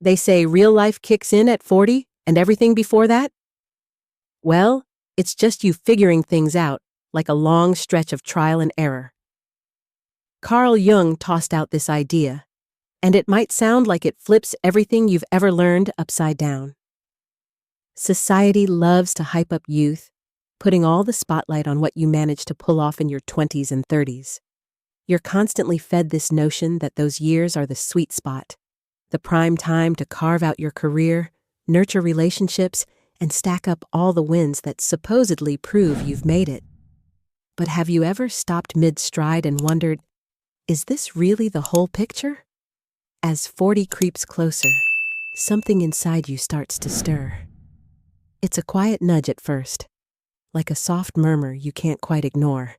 They say real life kicks in at 40 and everything before that? Well, it's just you figuring things out, like a long stretch of trial and error. Carl Jung tossed out this idea, and it might sound like it flips everything you've ever learned upside down. Society loves to hype up youth, putting all the spotlight on what you manage to pull off in your 20s and 30s. You're constantly fed this notion that those years are the sweet spot, the prime time to carve out your career, nurture relationships, and stack up all the wins that supposedly prove you've made it. But have you ever stopped mid-stride and wondered, is this really the whole picture? As 40 creeps closer, something inside you starts to stir. It's a quiet nudge at first, like a soft murmur you can't quite ignore,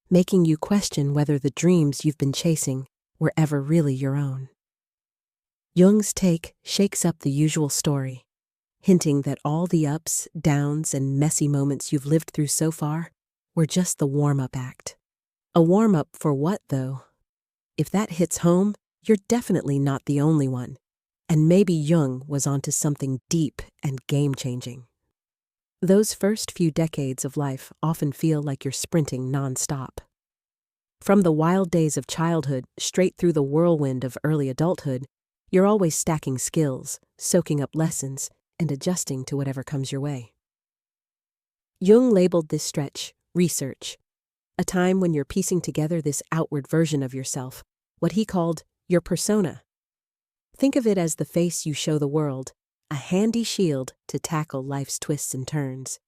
making you question whether the dreams you've been chasing were ever really your own. Jung's take shakes up the usual story, hinting that all the ups, downs, and messy moments you've lived through so far were just the warm-up act. A warm-up for what, though? If that hits home, you're definitely not the only one, and maybe Jung was onto something deep and game-changing. Those first few decades of life often feel like you're sprinting non-stop. From the wild days of childhood straight through the whirlwind of early adulthood, you're always stacking skills, soaking up lessons, and adjusting to whatever comes your way. Jung labeled this stretch research, a time when you're piecing together this outward version of yourself, what he called your persona. Think of it as the face you show the world, a handy shield to tackle life's twists and turns.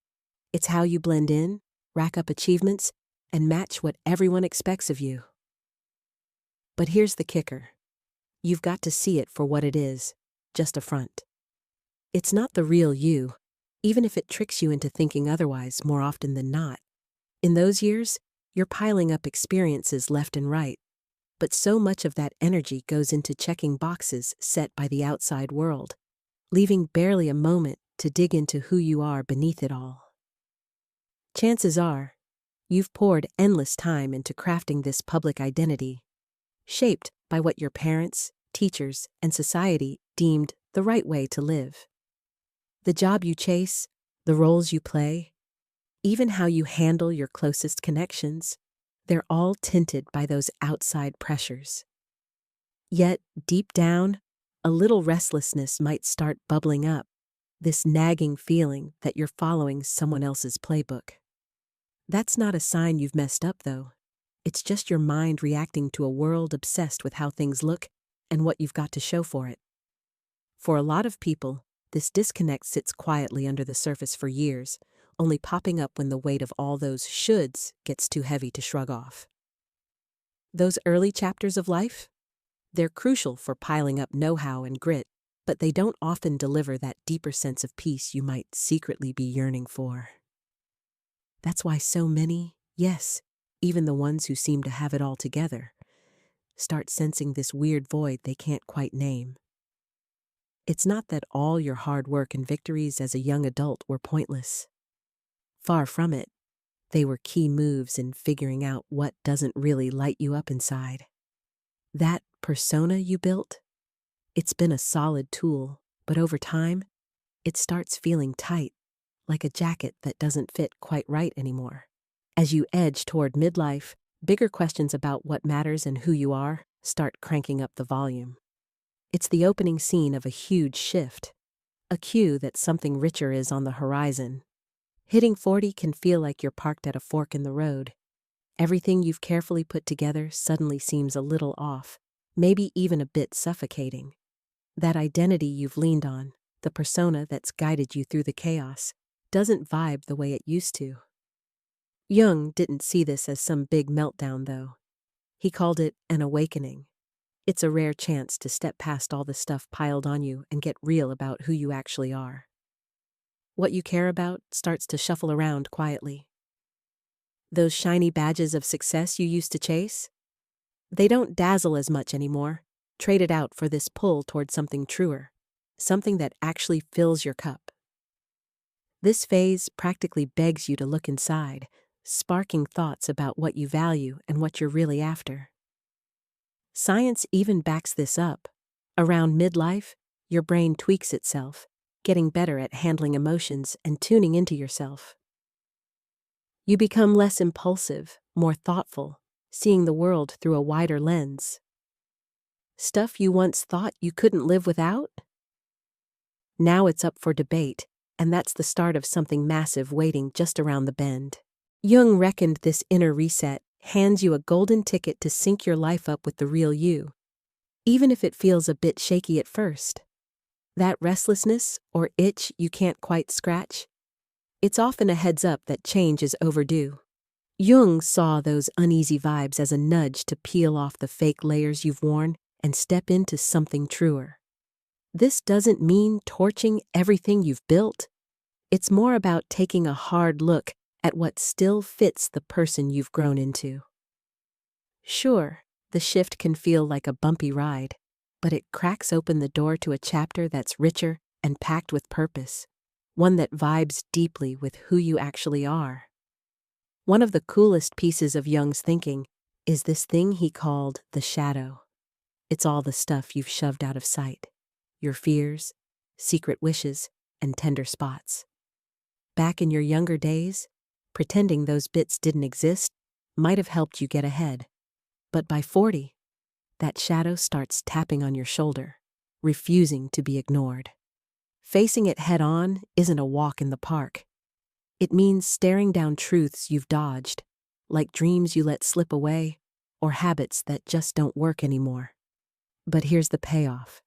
It's how you blend in, rack up achievements, and match what everyone expects of you. But here's the kicker. You've got to see it for what it is, just a front. It's not the real you, even if it tricks you into thinking otherwise more often than not. In those years, you're piling up experiences left and right, but so much of that energy goes into checking boxes set by the outside world, leaving barely a moment to dig into who you are beneath it all. Chances are, you've poured endless time into crafting this public identity, shaped by what your parents, teachers, and society deemed the right way to live. The job you chase, the roles you play, even how you handle your closest connections, they're all tinted by those outside pressures. Yet, deep down, a little restlessness might start bubbling up, this nagging feeling that you're following someone else's playbook. That's not a sign you've messed up, though. It's just your mind reacting to a world obsessed with how things look and what you've got to show for it. For a lot of people, this disconnect sits quietly under the surface for years, only popping up when the weight of all those shoulds gets too heavy to shrug off. Those early chapters of life? They're crucial for piling up know-how and grit, but they don't often deliver that deeper sense of peace you might secretly be yearning for. That's why so many, yes, even the ones who seem to have it all together, start sensing this weird void they can't quite name. It's not that all your hard work and victories as a young adult were pointless. Far from it. They were key moves in figuring out what doesn't really light you up inside. That persona you built, it's been a solid tool, but over time, it starts feeling tight, like a jacket that doesn't fit quite right anymore. As you edge toward midlife, bigger questions about what matters and who you are start cranking up the volume. It's the opening scene of a huge shift, a cue that something richer is on the horizon. Hitting 40 can feel like you're parked at a fork in the road. Everything you've carefully put together suddenly seems a little off, maybe even a bit suffocating. That identity you've leaned on, the persona that's guided you through the chaos, doesn't vibe the way it used to. Jung didn't see this as some big meltdown, though. He called it an awakening. It's a rare chance to step past all the stuff piled on you and get real about who you actually are. What you care about starts to shuffle around quietly. Those shiny badges of success you used to chase? They don't dazzle as much anymore, traded out for this pull toward something truer, something that actually fills your cup. This phase practically begs you to look inside, sparking thoughts about what you value and what you're really after. Science even backs this up. Around midlife, Your brain tweaks itself, getting better at handling emotions and tuning into yourself. You become less impulsive, more thoughtful, seeing the world through a wider lens. Stuff you once thought you couldn't live without? Now it's up for debate, and that's the start of something massive waiting just around the bend. Jung reckoned this inner reset hands you a golden ticket to sync your life up with the real you, even if it feels a bit shaky at first. That restlessness or itch you can't quite scratch? It's often a heads up that change is overdue. Jung saw those uneasy vibes as a nudge to peel off the fake layers you've worn and step into something truer. This doesn't mean torching everything you've built. It's more about taking a hard look at what still fits the person you've grown into. Sure, the shift can feel like a bumpy ride, but it cracks open the door to a chapter that's richer and packed with purpose, one that vibes deeply with who you actually are. One of the coolest pieces of Jung's thinking is this thing he called the shadow. It's all the stuff you've shoved out of sight, your fears, secret wishes, and tender spots. Back in your younger days, pretending those bits didn't exist might have helped you get ahead. But by 40, that shadow starts tapping on your shoulder, refusing to be ignored. Facing it head on isn't a walk in the park. It means staring down truths you've dodged, like dreams you let slip away or habits that just don't work anymore. But here's the payoff.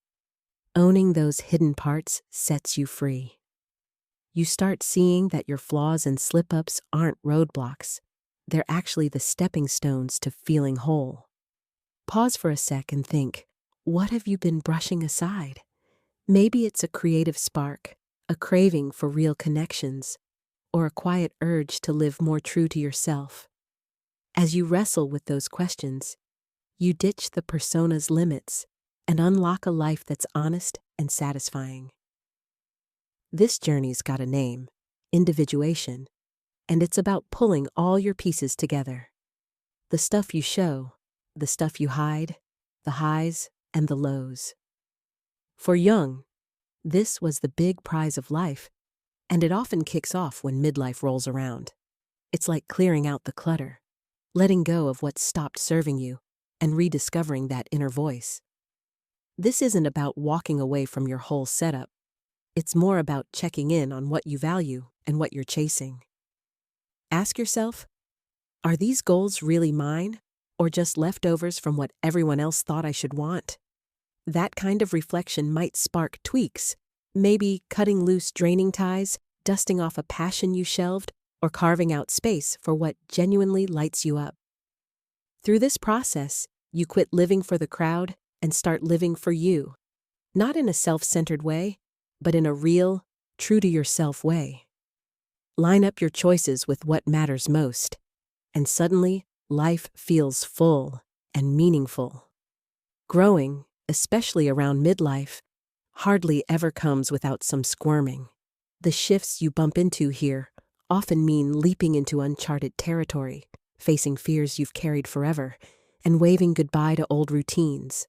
Owning those hidden parts sets you free. You start seeing that your flaws and slip-ups aren't roadblocks. They're actually the stepping stones to feeling whole. Pause for a sec and think, what have you been brushing aside? Maybe it's a creative spark, a craving for real connections, or a quiet urge to live more true to yourself. As you wrestle with those questions, you ditch the persona's limits and unlock a life that's honest and satisfying. This journey's got a name, individuation, and it's about pulling all your pieces together. The stuff you show, the stuff you hide, the highs and the lows. For Jung, this was the big prize of life, and it often kicks off when midlife rolls around. It's like clearing out the clutter, letting go of what stopped serving you, and rediscovering that inner voice. This isn't about walking away from your whole setup. It's more about checking in on what you value and what you're chasing. Ask yourself, are these goals really mine, or just leftovers from what everyone else thought I should want? That kind of reflection might spark tweaks, maybe cutting loose draining ties, dusting off a passion you shelved, or carving out space for what genuinely lights you up. Through this process, you quit living for the crowd and start living for you, not in a self-centered way, but in a real, true-to-yourself way. Line up your choices with what matters most, and suddenly, life feels full and meaningful. Growing, especially around midlife, hardly ever comes without some squirming. The shifts you bump into here often mean leaping into uncharted territory, facing fears you've carried forever, and waving goodbye to old routines.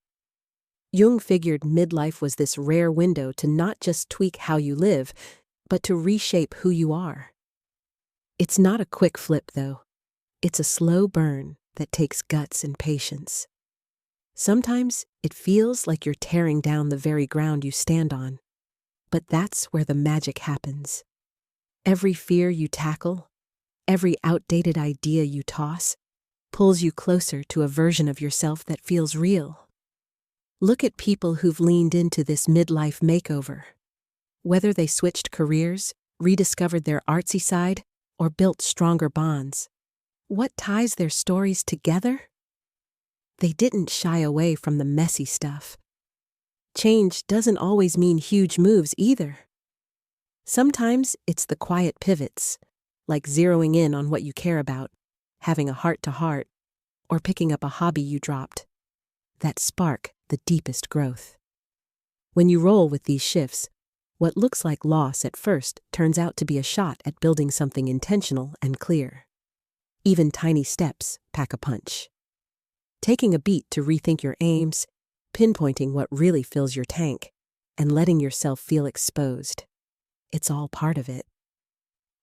Jung figured midlife was this rare window to not just tweak how you live, but to reshape who you are. It's not a quick flip, though. It's a slow burn that takes guts and patience. Sometimes it feels like you're tearing down the very ground you stand on, but that's where the magic happens. Every fear you tackle, every outdated idea you toss, pulls you closer to a version of yourself that feels real. Look at people who've leaned into this midlife makeover. Whether they switched careers, rediscovered their artsy side, or built stronger bonds, what ties their stories together? They didn't shy away from the messy stuff. Change doesn't always mean huge moves either. Sometimes it's the quiet pivots, like zeroing in on what you care about, having a heart-to-heart, or picking up a hobby you dropped, that spark the deepest growth. When you roll with these shifts, what looks like loss at first turns out to be a shot at building something intentional and clear. Even tiny steps pack a punch. Taking a beat to rethink your aims, pinpointing what really fills your tank, and letting yourself feel exposed. It's all part of it.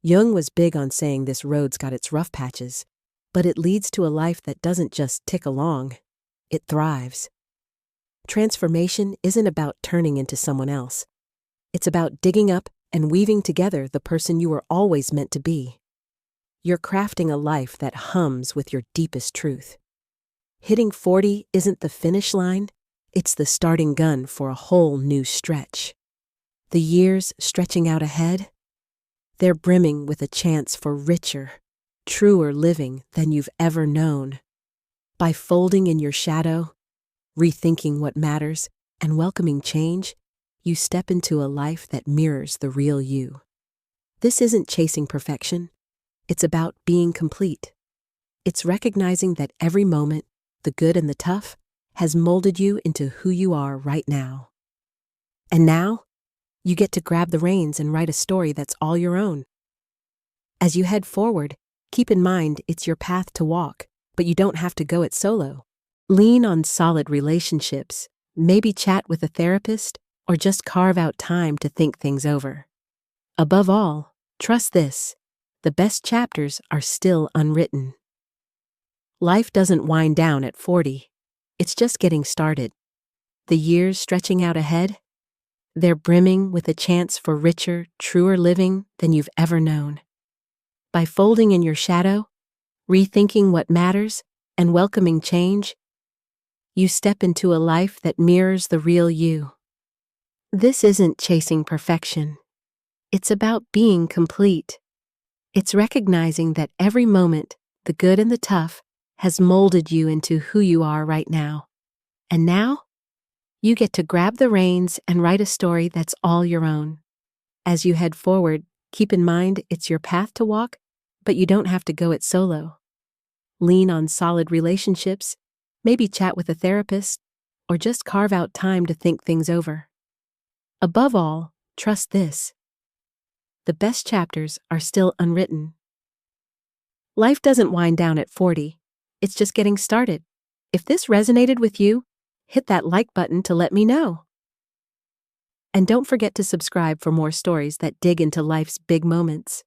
Jung was big on saying this road's got its rough patches, but it leads to a life that doesn't just tick along, it thrives. Transformation isn't about turning into someone else. It's about digging up and weaving together the person you were always meant to be. You're crafting a life that hums with your deepest truth. Hitting 40 isn't the finish line, it's the starting gun for a whole new stretch. The years stretching out ahead, they're brimming with a chance for richer, truer living than you've ever known. By folding in your shadow, rethinking what matters, and welcoming change, you step into a life that mirrors the real you. This isn't chasing perfection. It's about being complete. It's recognizing that every moment, the good and the tough, has molded you into who you are right now. And now, you get to grab the reins and write a story that's all your own. As you head forward, keep in mind it's your path to walk, but you don't have to go it solo. Lean on solid relationships, maybe chat with a therapist, or just carve out time to think things over. Above all, trust this: the best chapters are still unwritten. Life doesn't wind down at 40. It's just getting started. The years stretching out ahead, they're brimming with a chance for richer, truer living than you've ever known. By folding in your shadow, rethinking what matters, and welcoming change, you step into a life that mirrors the real you. This isn't chasing perfection. It's about being complete. It's recognizing that every moment, the good and the tough, has molded you into who you are right now. And now, you get to grab the reins and write a story that's all your own. As you head forward, keep in mind it's your path to walk, but you don't have to go it solo. Lean on solid relationships, maybe chat with a therapist, or just carve out time to think things over. Above all, trust this: the best chapters are still unwritten. Life doesn't wind down at 40. It's just getting started. If this resonated with you, hit that like button to let me know. And don't forget to subscribe for more stories that dig into life's big moments.